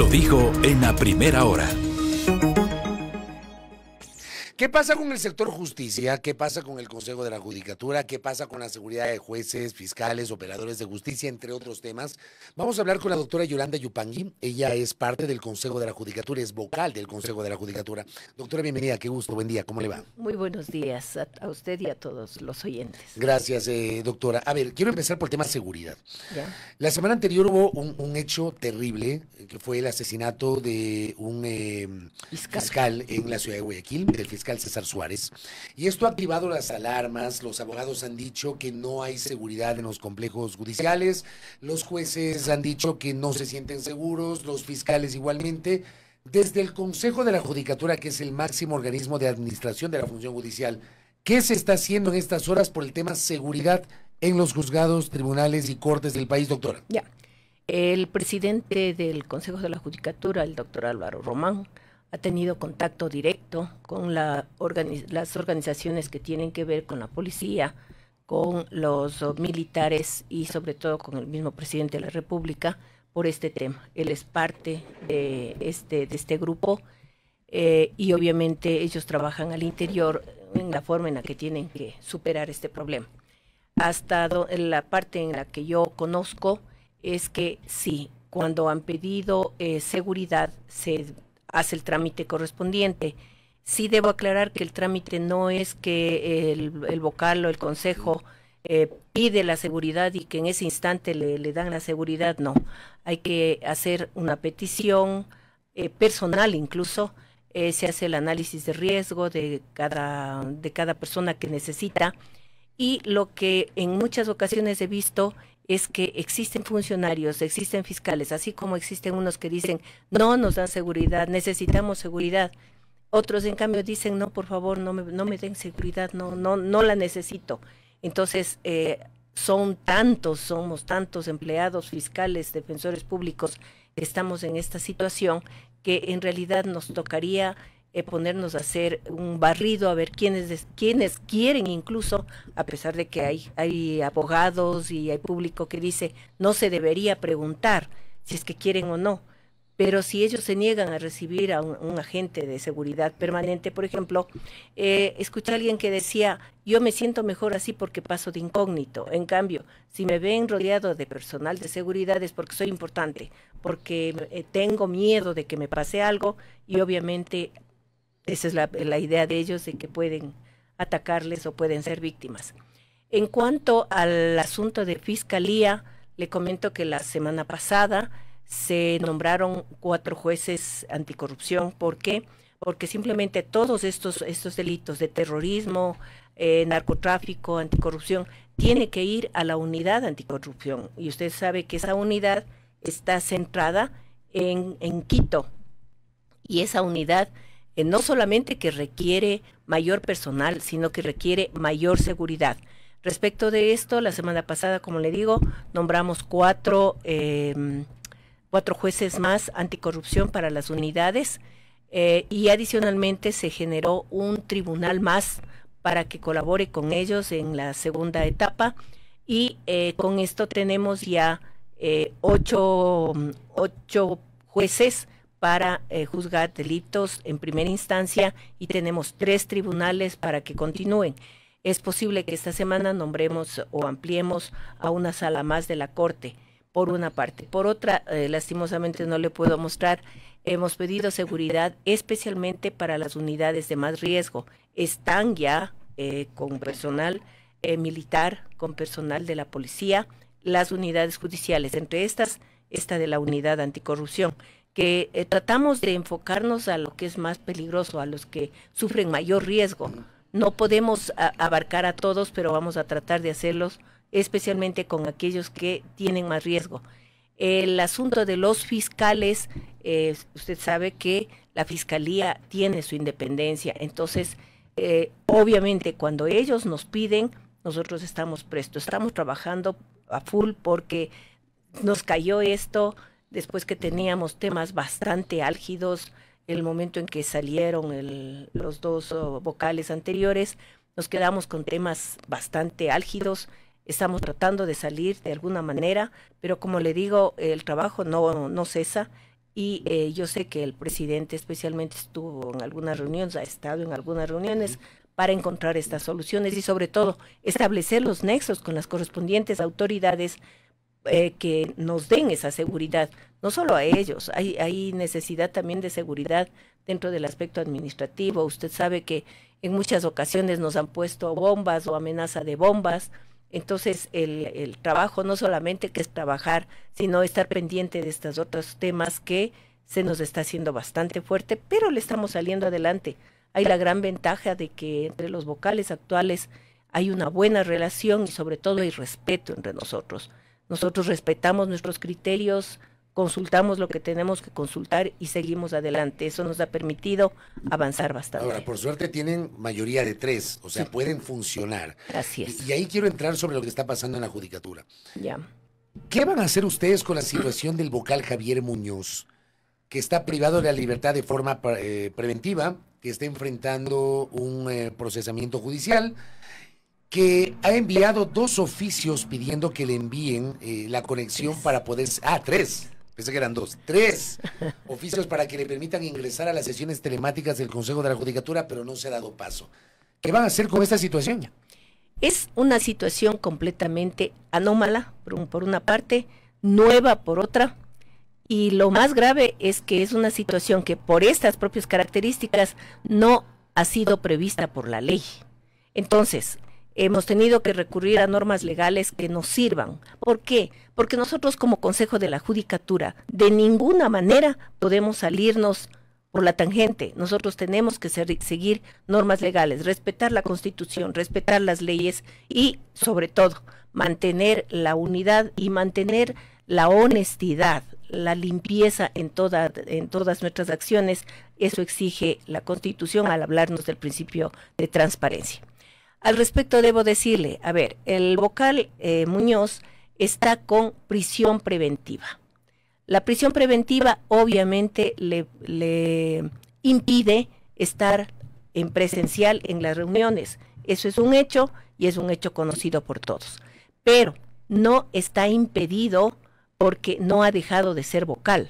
lo dijo en la primera hora. ¿Qué pasa con el sector justicia? ¿Qué pasa con el Consejo de la Judicatura? ¿Qué pasa con la seguridad de jueces, fiscales, operadores de justicia, entre otros temas? Vamos a hablar con la doctora Yolanda Yupanqui. Ella es parte del Consejo de la Judicatura, es vocal del Consejo de la Judicatura. Doctora, bienvenida, qué gusto, buen día, ¿cómo le va? Muy buenos días a usted y a todos los oyentes. Gracias, doctora. A ver, quiero empezar por el tema seguridad. ¿Ya? La semana anterior hubo un hecho terrible, que fue el asesinato de un fiscal en la ciudad de Guayaquil, del fiscal César Suárez, y esto ha activado las alarmas. Los abogados han dicho que no hay seguridad en los complejos judiciales, los jueces han dicho que no se sienten seguros, los fiscales igualmente. Desde el Consejo de la Judicatura, que es el máximo organismo de administración de la función judicial, ¿qué se está haciendo en estas horas por el tema seguridad en los juzgados, tribunales y cortes del país, doctora? Ya. El presidente del Consejo de la Judicatura, el doctor Álvaro Román, ha tenido contacto directo con las organizaciones que tienen que ver con la policía, con los militares y sobre todo con el mismo presidente de la República por este tema. Él es parte de este grupo y obviamente ellos trabajan al interior en la forma en la que tienen que superar este problema. Hasta la parte en la que yo conozco es que sí, cuando han pedido seguridad se hace el trámite correspondiente. Sí debo aclarar que el trámite no es que el vocal o el consejo pide la seguridad y que en ese instante le dan la seguridad, no. Hay que hacer una petición personal incluso, se hace el análisis de riesgo de cada persona que necesita, y lo que en muchas ocasiones he visto es que existen funcionarios, existen fiscales, así como existen unos que dicen, no nos dan seguridad, necesitamos seguridad. Otros, en cambio, dicen, no, por favor, no me den seguridad, no la necesito. Entonces, somos tantos empleados fiscales, defensores públicos, que estamos en esta situación, que en realidad nos tocaría ponernos a hacer un barrido, a ver quiénes quieren, incluso, a pesar de que hay abogados y hay público que dice, no se debería preguntar si es que quieren o no. Pero si ellos se niegan a recibir a un agente de seguridad permanente, por ejemplo, escuché a alguien que decía, yo me siento mejor así porque paso de incógnito. En cambio, si me ven rodeado de personal de seguridad es porque soy importante, porque tengo miedo de que me pase algo, y obviamente esa es la idea de ellos, de que pueden atacarles o pueden ser víctimas. En cuanto al asunto de fiscalía, le comento que la semana pasada se nombraron 4 jueces anticorrupción. ¿Por qué? Porque simplemente todos estos delitos de terrorismo, narcotráfico, anticorrupción, tiene que ir a la unidad anticorrupción. Y usted sabe que esa unidad está centrada en Quito. Y esa unidad no solamente que requiere mayor personal, sino que requiere mayor seguridad. Respecto de esto, la semana pasada, como le digo, nombramos 4 jueces más anticorrupción para las unidades, y adicionalmente se generó un tribunal más para que colabore con ellos en la segunda etapa, y con esto tenemos ya 8 jueces para juzgar delitos en primera instancia, y tenemos 3 tribunales para que continúen. Es posible que esta semana nombremos o ampliemos a una sala más de la Corte, por una parte. Por otra, lastimosamente no le puedo mostrar, hemos pedido seguridad especialmente para las unidades de más riesgo. Están ya con personal militar, con personal de la policía, las unidades judiciales, entre estas, esta de la unidad anticorrupción, que tratamos de enfocarnos a lo que es más peligroso, a los que sufren mayor riesgo. No podemos abarcar a todos, pero vamos a tratar de hacerlos especialmente con aquellos que tienen más riesgo. El asunto de los fiscales, usted sabe que la fiscalía tiene su independencia, entonces obviamente cuando ellos nos piden, nosotros estamos prestos, estamos trabajando a full porque nos cayó esto después que teníamos temas bastante álgidos. El momento en que salieron los 2 vocales anteriores, nos quedamos con temas bastante álgidos. Estamos tratando de salir de alguna manera, pero como le digo, el trabajo no cesa. y yo sé que el presidente especialmente estuvo en algunas reuniones, ha estado en algunas reuniones para encontrar estas soluciones y sobre todo establecer los nexos con las correspondientes autoridades que nos den esa seguridad, no solo a ellos, hay necesidad también de seguridad dentro del aspecto administrativo. Usted sabe que en muchas ocasiones nos han puesto bombas o amenaza de bombas, entonces el trabajo no solamente que es trabajar, sino estar pendiente de estos otros temas que se nos está haciendo bastante fuerte, pero le estamos saliendo adelante. Hay la gran ventaja de que entre los vocales actuales hay una buena relación y sobre todo hay respeto entre nosotros. Nosotros respetamos nuestros criterios, consultamos lo que tenemos que consultar y seguimos adelante. Eso nos ha permitido avanzar bastante. Ahora, por suerte tienen mayoría de 3, o sea, sí, pueden funcionar. Así es. Y ahí quiero entrar sobre lo que está pasando en la judicatura. Ya. ¿Qué van a hacer ustedes con la situación del vocal Javier Muñoz, que está privado de la libertad de forma preventiva, que está enfrentando un procesamiento judicial, que ha enviado 2 oficios pidiendo que le envíen la conexión para poder... 3. Pensé que eran 2. 3 oficios para que le permitan ingresar a las sesiones telemáticas del Consejo de la Judicatura, pero no se ha dado paso. ¿Qué van a hacer con esta situación? Es una situación completamente anómala, por una parte, nueva por otra, y lo más grave es que es una situación que por estas propias características no ha sido prevista por la ley. Entonces, hemos tenido que recurrir a normas legales que nos sirvan. ¿Por qué? Porque nosotros como Consejo de la Judicatura de ninguna manera podemos salirnos por la tangente. Nosotros tenemos que seguir normas legales, respetar la Constitución, respetar las leyes y, sobre todo, mantener la unidad y mantener la honestidad, la limpieza en todas nuestras acciones. Eso exige la Constitución al hablarnos del principio de transparencia. Al respecto debo decirle, a ver, el vocal Muñoz está con prisión preventiva. La prisión preventiva obviamente le impide estar en presencial en las reuniones. Eso es un hecho y es un hecho conocido por todos. Pero no está impedido porque no ha dejado de ser vocal.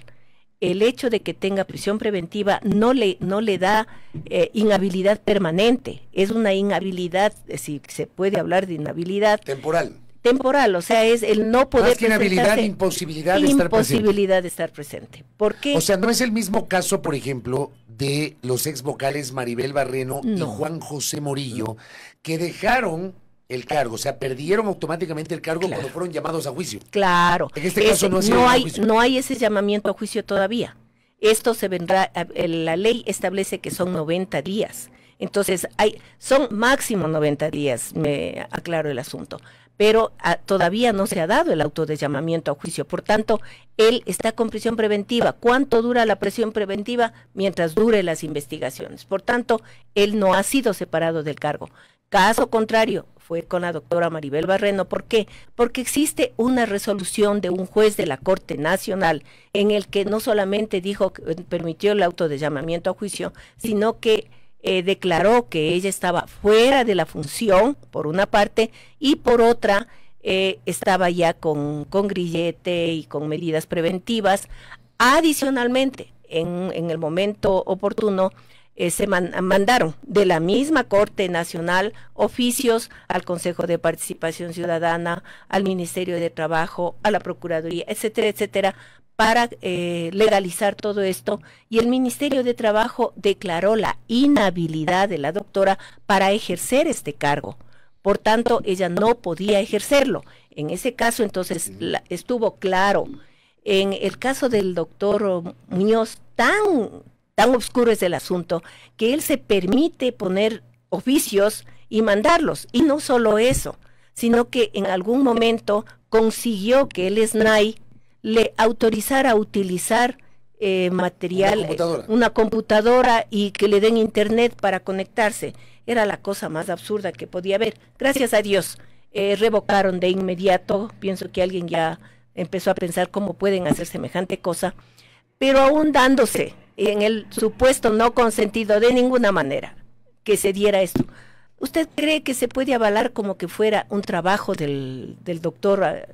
El hecho de que tenga prisión preventiva no le da inhabilidad permanente, es una inhabilidad, si se puede hablar de inhabilidad temporal, o sea, es el no poder más que inhabilidad, imposibilidad de estar presente. ¿Por qué? O sea, no es el mismo caso, por ejemplo, de los ex vocales Maribel Barreno y Juan José Morillo, que dejaron el cargo, o sea, perdieron automáticamente el cargo cuando fueron llamados a juicio. Claro. En este caso no hay ese llamamiento a juicio todavía. Esto se vendrá, la ley establece que son 90 días. Entonces, son máximo 90 días, me aclaro el asunto. Pero todavía no se ha dado el auto de llamamiento a juicio. Por tanto, él está con prisión preventiva. ¿Cuánto dura la prisión preventiva? Mientras dure las investigaciones. Por tanto, él no ha sido separado del cargo. Caso contrario, fue con la doctora Maribel Barreno. ¿Por qué? Porque existe una resolución de un juez de la Corte Nacional en el que no solamente permitió el auto de llamamiento a juicio, sino que declaró que ella estaba fuera de la función, por una parte, y por otra, estaba ya con grillete y con medidas preventivas. Adicionalmente, en el momento oportuno, se mandaron de la misma Corte Nacional oficios al Consejo de Participación Ciudadana, al Ministerio de Trabajo, a la Procuraduría, etcétera, etcétera, para legalizar todo esto, y el Ministerio de Trabajo declaró la inhabilidad de la doctora para ejercer este cargo. Por tanto, ella no podía ejercerlo. En ese caso, entonces, estuvo claro. En el caso del doctor Muñoz, tan oscuro es el asunto, que él se permite poner oficios y mandarlos. Y no solo eso, sino que en algún momento consiguió que el SNAI le autorizara a utilizar material, una computadora y que le den internet para conectarse. Era la cosa más absurda que podía haber. Gracias a Dios, revocaron de inmediato. Pienso que alguien ya empezó a pensar cómo pueden hacer semejante cosa, pero aún dándose en el supuesto no consentido de ninguna manera que se diera esto. ¿Usted cree que se puede avalar como que fuera un trabajo del doctor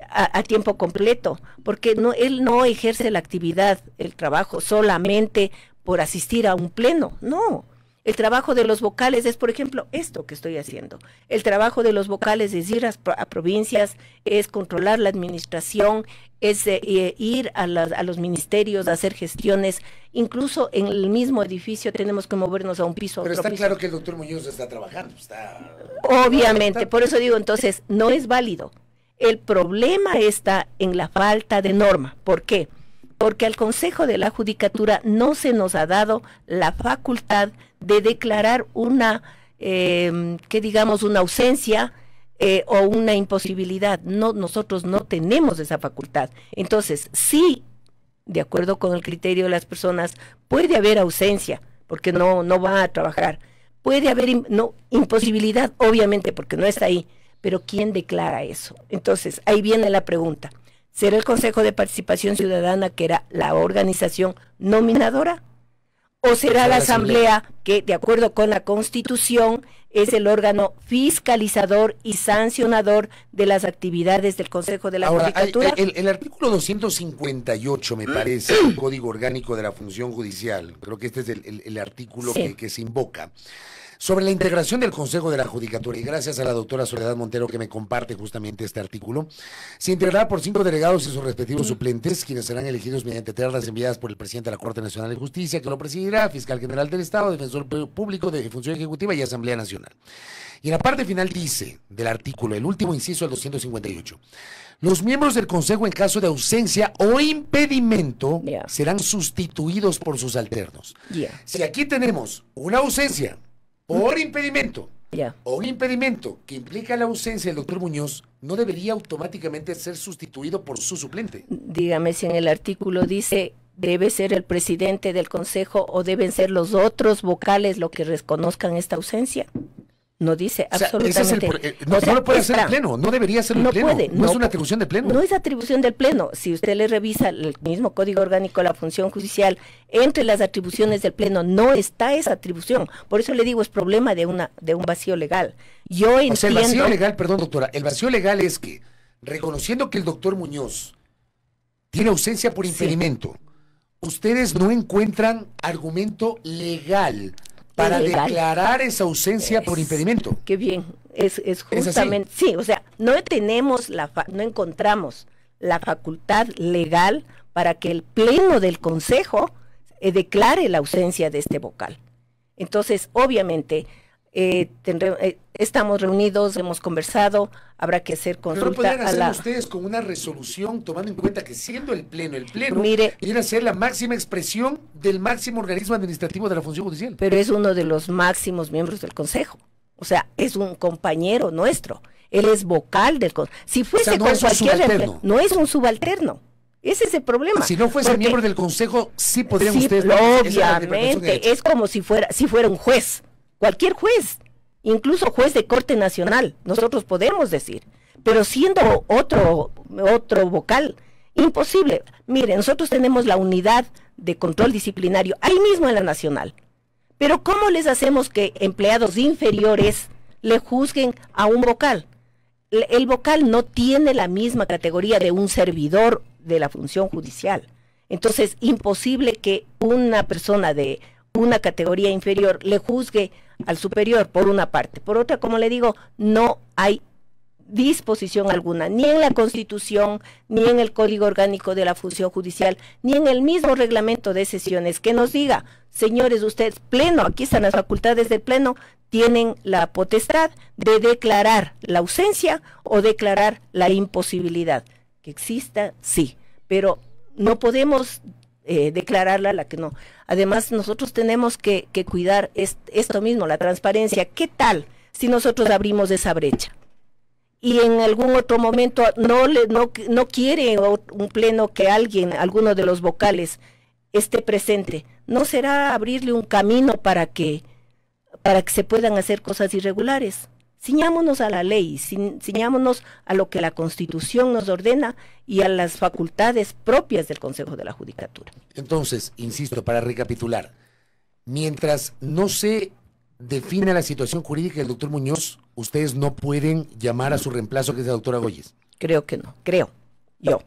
a tiempo completo, porque no, él no ejerce la actividad, el trabajo solamente por asistir a un pleno, no. El trabajo de los vocales es, por ejemplo, esto que estoy haciendo. El trabajo de los vocales es ir a provincias, es controlar la administración, es ir a los ministerios, a hacer gestiones. Incluso en el mismo edificio tenemos que movernos a un piso. Pero a otro está piso. Claro que el doctor Muñoz está trabajando. Obviamente, por eso digo, entonces, no es válido. El problema está en la falta de norma. ¿Por qué? Porque al Consejo de la Judicatura no se nos ha dado la facultad de declarar una, una ausencia o una imposibilidad. No, nosotros no tenemos esa facultad. Entonces, sí, de acuerdo con el criterio de las personas, puede haber ausencia, porque no va a trabajar. Puede haber imposibilidad, obviamente, porque no está ahí. Pero ¿quién declara eso? Entonces, ahí viene la pregunta. ¿Será el Consejo de Participación Ciudadana, que era la organización nominadora? ¿O será la Asamblea, que de acuerdo con la Constitución es el órgano fiscalizador y sancionador de las actividades del Consejo de la Judicatura? El artículo 258, me parece, el Código Orgánico de la Función Judicial, creo que este es el artículo que se invoca, sobre la integración del Consejo de la Judicatura, y gracias a la doctora Soledad Montero que me comparte justamente este artículo, se integrará por 5 delegados y sus respectivos suplentes, quienes serán elegidos mediante ternas enviadas por el presidente de la Corte Nacional de Justicia, que lo presidirá, fiscal general del Estado, defensor público de Función Ejecutiva y Asamblea Nacional. Y en la parte final dice, del artículo, el último inciso del 258, los miembros del Consejo en caso de ausencia o impedimento serán sustituidos por sus alternos. Si aquí tenemos una ausencia por impedimento, o un impedimento que implica la ausencia del doctor Muñoz, ¿no debería automáticamente ser sustituido por su suplente? Dígame si en el artículo dice, debe ser el presidente del consejo o deben ser los otros vocales los que reconozcan esta ausencia. No dice absolutamente. No lo puede hacer el Pleno, no debería ser el Pleno. No es una atribución del Pleno. No es atribución del Pleno. Si usted le revisa el mismo Código Orgánico de la Función Judicial, entre las atribuciones del Pleno no está esa atribución. Por eso le digo, es problema de un vacío legal. Yo entiendo. O sea, el vacío legal, perdón, doctora, el vacío legal es que, reconociendo que el doctor Muñoz tiene ausencia por impedimento, ustedes no encuentran argumento legal para declarar esa ausencia por impedimento. Qué bien, es justamente, sí, o sea, no encontramos la facultad legal para que el Pleno del Consejo declare la ausencia de este vocal. Entonces, obviamente, estamos reunidos, hemos conversado, habrá que hacer consulta. Pero no podrían hacer ustedes con una resolución, tomando en cuenta que siendo el Pleno viene a ser la máxima expresión del máximo organismo administrativo de la función judicial. Pero es uno de los máximos miembros del Consejo. O sea, es un compañero nuestro. Él es vocal del Consejo. Si fuese no con cualquier no es un subalterno. Ese es el problema. Si no fuese miembro del Consejo, sí podrían ustedes. Obviamente, es como si fuera un juez. Cualquier juez, incluso juez de Corte Nacional, nosotros podemos decir, pero siendo otro vocal, imposible. Mire, nosotros tenemos la unidad de control disciplinario ahí mismo en la Nacional, pero ¿cómo les hacemos que empleados inferiores le juzguen a un vocal? El vocal no tiene la misma categoría de un servidor de la función judicial, entonces imposible que una persona de una categoría inferior le juzgue al superior, por una parte. Por otra, como le digo, no hay disposición alguna, ni en la Constitución, ni en el Código Orgánico de la Función Judicial, ni en el mismo reglamento de sesiones que nos diga, señores, ustedes, Pleno, aquí están las facultades del Pleno, tienen la potestad de declarar la ausencia o declarar la imposibilidad. Que exista, sí, pero no podemos declararla la que no. Además, nosotros tenemos que cuidar esto mismo, la transparencia. ¿Qué tal si nosotros abrimos esa brecha? Y en algún otro momento no quiere un pleno que alguno de los vocales esté presente. ¿No será abrirle un camino para que se puedan hacer cosas irregulares? Ciñámonos a la ley, ciñámonos a lo que la Constitución nos ordena y a las facultades propias del Consejo de la Judicatura. Entonces, insisto, para recapitular, mientras no se defina la situación jurídica del doctor Muñoz, ustedes no pueden llamar a su reemplazo, que es la doctora Goyes. Creo que no, creo yo,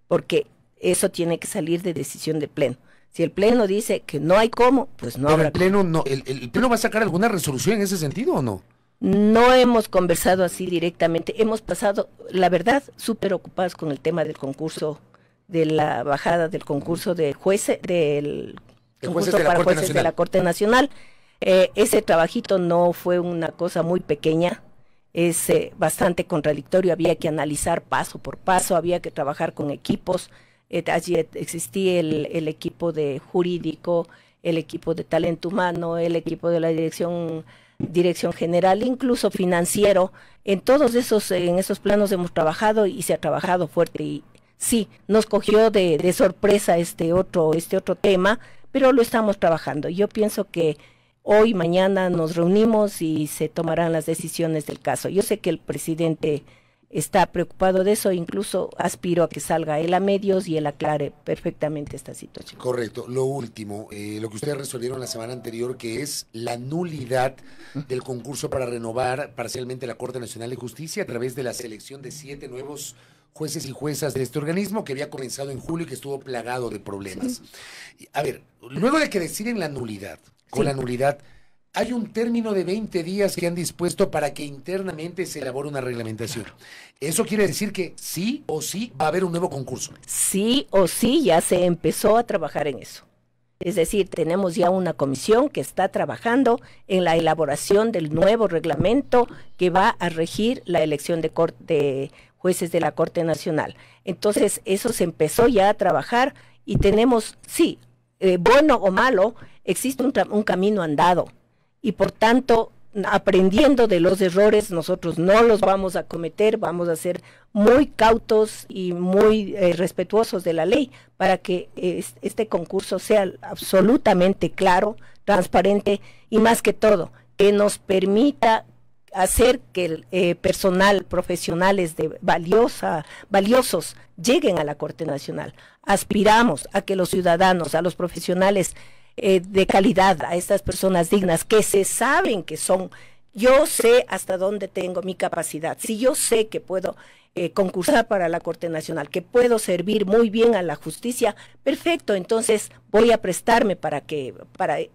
porque eso tiene que salir de decisión del Pleno. Si el Pleno dice que no hay cómo, pues no habrá. Pero el Pleno va a sacar alguna resolución en ese sentido o no? No hemos conversado así directamente, hemos pasado, la verdad, súper ocupados con el tema del concurso, de la bajada del concurso de jueces, del concurso para jueces de la Corte Nacional. Ese trabajito no fue una cosa muy pequeña, es bastante contradictorio, había que analizar paso por paso, había que trabajar con equipos, allí existía el equipo de jurídico, el equipo de talento humano, el equipo de la dirección general, incluso financiero. En todos en esos planos hemos trabajado y se ha trabajado fuerte, y sí, nos cogió de sorpresa este otro tema, pero lo estamos trabajando. Yo pienso que hoy, mañana nos reunimos y se tomarán las decisiones del caso. Yo sé que el presidente está preocupado de eso, incluso aspiro a que salga él a medios y él aclare perfectamente esta situación. Correcto. Lo último, lo que ustedes resolvieron la semana anterior, que es la nulidad del concurso para renovar parcialmente la Corte Nacional de Justicia a través de la selección de 7 nuevos jueces y juezas de este organismo que había comenzado en julio y que estuvo plagado de problemas. Sí. A ver, luego de que deciden la nulidad, con la nulidad, hay un término de 20 días que han dispuesto para que internamente se elabore una reglamentación. ¿Eso quiere decir que sí o sí va a haber un nuevo concurso? Sí o sí, ya se empezó a trabajar en eso. Es decir, tenemos ya una comisión que está trabajando en la elaboración del nuevo reglamento que va a regir la elección de jueces de la Corte Nacional. Entonces, eso se empezó ya a trabajar y tenemos, sí, bueno o malo, existe un camino andado. Y por tanto, aprendiendo de los errores, nosotros no los vamos a cometer, vamos a ser muy cautos y muy respetuosos de la ley para que este concurso sea absolutamente claro, transparente y más que todo, que nos permita hacer que el personal, profesionales valiosos lleguen a la Corte Nacional. Aspiramos a que los ciudadanos, a los profesionales de calidad, a estas personas dignas que se saben que son, yo sé hasta dónde tengo mi capacidad, si yo sé que puedo concursar para la Corte Nacional, que puedo servir muy bien a la justicia, perfecto, entonces voy a prestarme para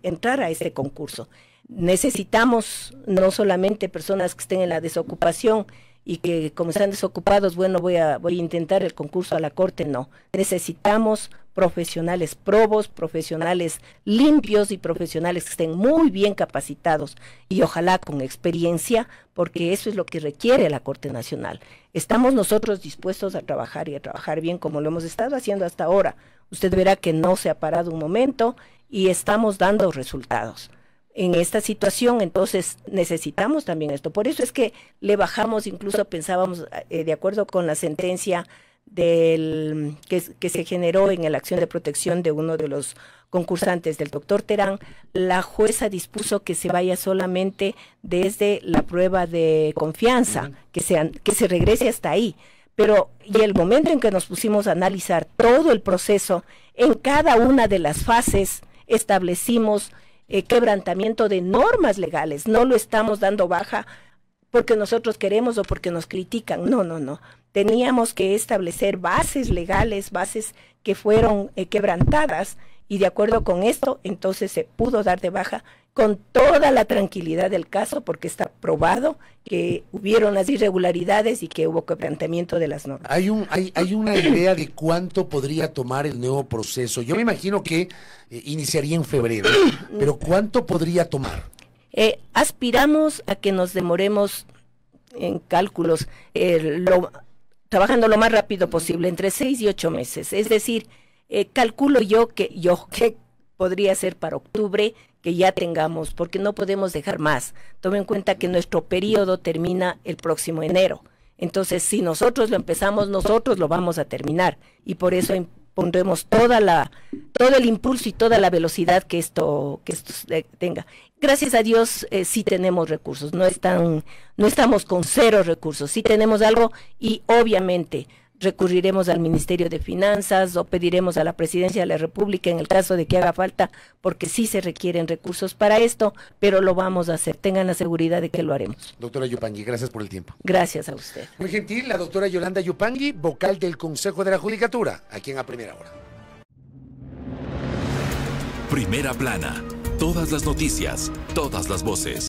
entrar a ese concurso. Necesitamos no solamente personas que estén en la desocupación y que como están desocupados, bueno, voy a intentar el concurso a la Corte, no. Necesitamos profesionales probos, profesionales limpios y profesionales que estén muy bien capacitados y ojalá con experiencia, porque eso es lo que requiere la Corte Nacional. Estamos nosotros dispuestos a trabajar y a trabajar bien como lo hemos estado haciendo hasta ahora. Usted verá que no se ha parado un momento y estamos dando resultados. En esta situación, entonces, necesitamos también esto. Por eso es que le bajamos, incluso pensábamos, de acuerdo con la sentencia que se generó en la acción de protección de uno de los concursantes, del doctor Terán, la jueza dispuso que se vaya solamente desde la prueba de confianza, que se regrese hasta ahí. Pero y el momento en que nos pusimos a analizar todo el proceso, en cada una de las fases establecimos quebrantamiento de normas legales. No lo estamos dando baja porque nosotros queremos o porque nos critican. No. Teníamos que establecer bases legales, bases que fueron quebrantadas, y de acuerdo con esto, entonces se pudo dar de baja con toda la tranquilidad del caso, porque está probado que hubieron las irregularidades y que hubo quebrantamiento de las normas. Hay una idea de cuánto podría tomar el nuevo proceso. Yo me imagino que iniciaría en febrero, pero ¿cuánto podría tomar? Aspiramos a que nos demoremos en cálculos, trabajando lo más rápido posible, entre 6 y 8 meses. Es decir, calculo yo que podría ser para octubre que ya tengamos, porque no podemos dejar más. Tome en cuenta que nuestro periodo termina el próximo enero. Entonces, si nosotros lo empezamos, nosotros lo vamos a terminar. Y por eso pondremos todo el impulso y toda la velocidad que esto tenga. Gracias a Dios sí tenemos recursos, no estamos con 0 recursos, sí tenemos algo y obviamente recurriremos al Ministerio de Finanzas o pediremos a la Presidencia de la República en el caso de que haga falta, porque sí se requieren recursos para esto, pero lo vamos a hacer. Tengan la seguridad de que lo haremos. Doctora Yupanqui, gracias por el tiempo. Gracias a usted. Muy gentil, la doctora Yolanda Yupanqui, vocal del Consejo de la Judicatura, aquí en A Primera Hora. Primera Plana. Todas las noticias, todas las voces.